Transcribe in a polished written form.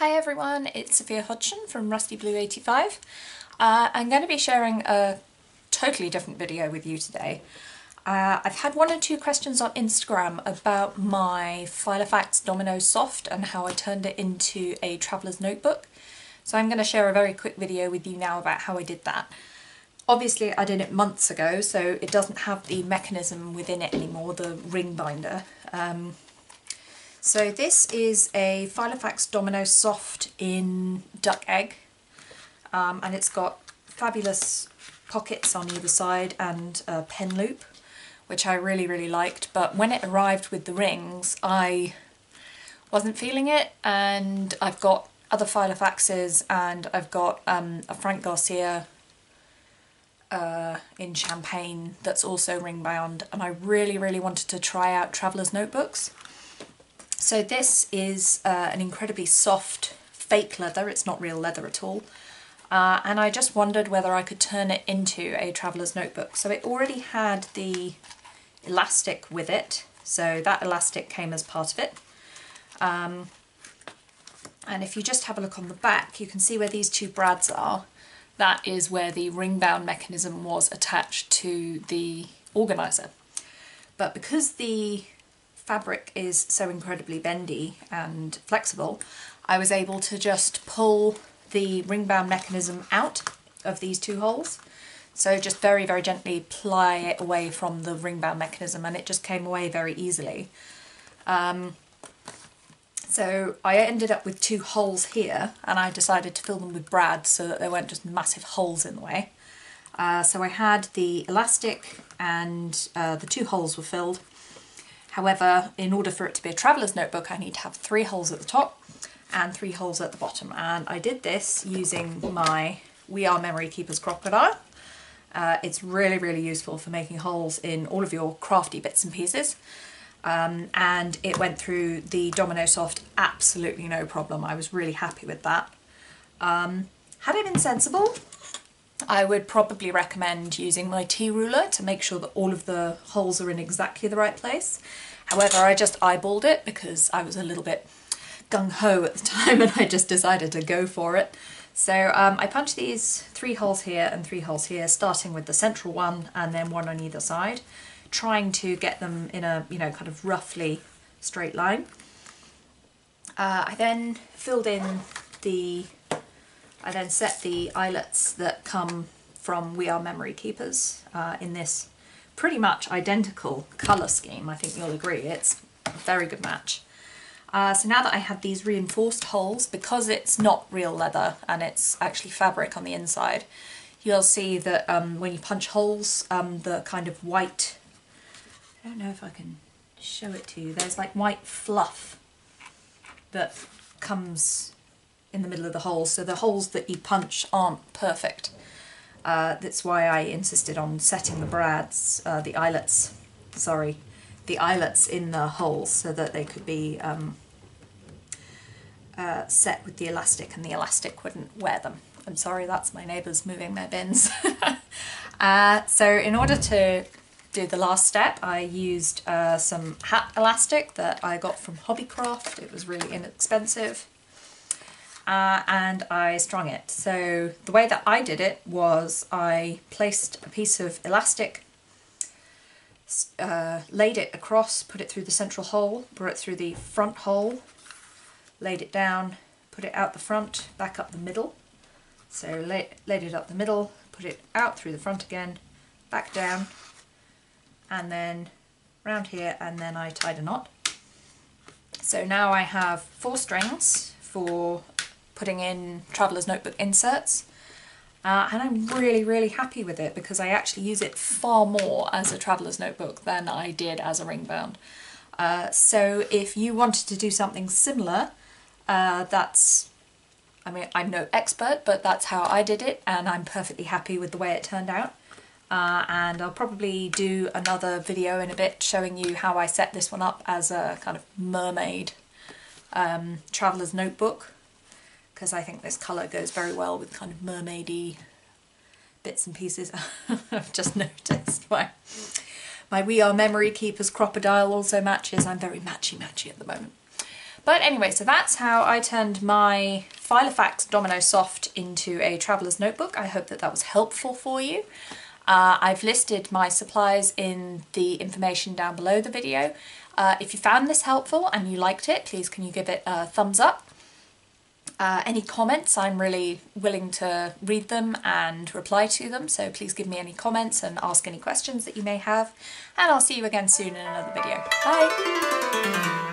Hi everyone, it's Sophia Hodgson from RustyBlue85. I'm going to be sharing a totally different video with you today. I've had one or two questions on Instagram about my Filofax Domino Soft and how I turned it into a traveller's notebook. So I'm going to share a very quick video with you now about how I did that. Obviously I did it months ago, so it doesn't have the mechanism within it anymore, the ring binder. So this is a Filofax Domino Soft in duck egg, and it's got fabulous pockets on either side and a pen loop, which I really liked, but when it arrived with the rings I wasn't feeling it, and I've got other Filofaxes and I've got a Frank Garcia in champagne that's also ring bound, and I really wanted to try out traveller's notebooks. So this is an incredibly soft fake leather, it's not real leather at all, and I just wondered whether I could turn it into a traveller's notebook. So it already had the elastic with it, so that elastic came as part of it. And if you just have a look on the back, you can see where these two brads are. That is where the ring bound mechanism was attached to the organiser. But because the fabric is so incredibly bendy and flexible, I was able to just pull the ring bound mechanism out of these two holes. So just very gently ply it away from the ring bound mechanism, and it just came away very easily. So I ended up with two holes here, and I decided to fill them with brads so that there weren't just massive holes in the way. So I had the elastic and the two holes were filled. However, in order for it to be a traveller's notebook, I need to have 3 holes at the top and 3 holes at the bottom. And I did this using my We Are Memory Keepers crocodile. It's really useful for making holes in all of your crafty bits and pieces. And it went through the Domino Soft absolutely no problem. I was really happy with that. Had I been sensible, I would probably recommend using my T-ruler to make sure that all of the holes are in exactly the right place. However, I just eyeballed it because I was a little bit gung-ho at the time and I just decided to go for it. So I punched these 3 holes here and 3 holes here, starting with the central one and then one on either side, trying to get them in a, kind of roughly straight line. I then filled in I then set the eyelets that come from We Are Memory Keepers in this pretty much identical colour scheme. I think you'll agree, it's a very good match. So now that I had these reinforced holes, because it's not real leather and it's actually fabric on the inside, you'll see that when you punch holes, the kind of white, I don't know if I can show it to you, there's like white fluff that comes in the middle of the holes, so the holes that you punch aren't perfect. That's why I insisted on setting the brads, the eyelets in the holes so that they could be set with the elastic and the elastic wouldn't wear them. I'm sorry, that's my neighbours moving their bins. So in order to do the last step, I used some hat elastic that I got from Hobbycraft. It was really inexpensive. And I strung it. So the way that I did it was I placed a piece of elastic, laid it across, put it through the central hole, brought it through the front hole, laid it down, put it out the front, back up the middle. So laid it up the middle, put it out through the front again, back down, and then round here, and then I tied a knot. So now I have 4 strings for putting in traveller's notebook inserts, and I'm really happy with it because I actually use it far more as a traveller's notebook than I did as a ring bound. So if you wanted to do something similar, I mean, I'm no expert, but that's how I did it and I'm perfectly happy with the way it turned out. And I'll probably do another video in a bit showing you how I set this one up as a kind of mermaid traveller's notebook, because I think this colour goes very well with kind of mermaidy bits and pieces. I've just noticed my We Are Memory Keepers crocodile also matches. I'm very matchy at the moment. But anyway, so that's how I turned my Filofax Domino Soft into a traveller's notebook. I hope that that was helpful for you. I've listed my supplies in the information down below the video. If you found this helpful and you liked it, please can you give it a thumbs up. Any comments, I'm really willing to read them and reply to them, so please give me any comments and ask any questions that you may have, and I'll see you again soon in another video. Bye!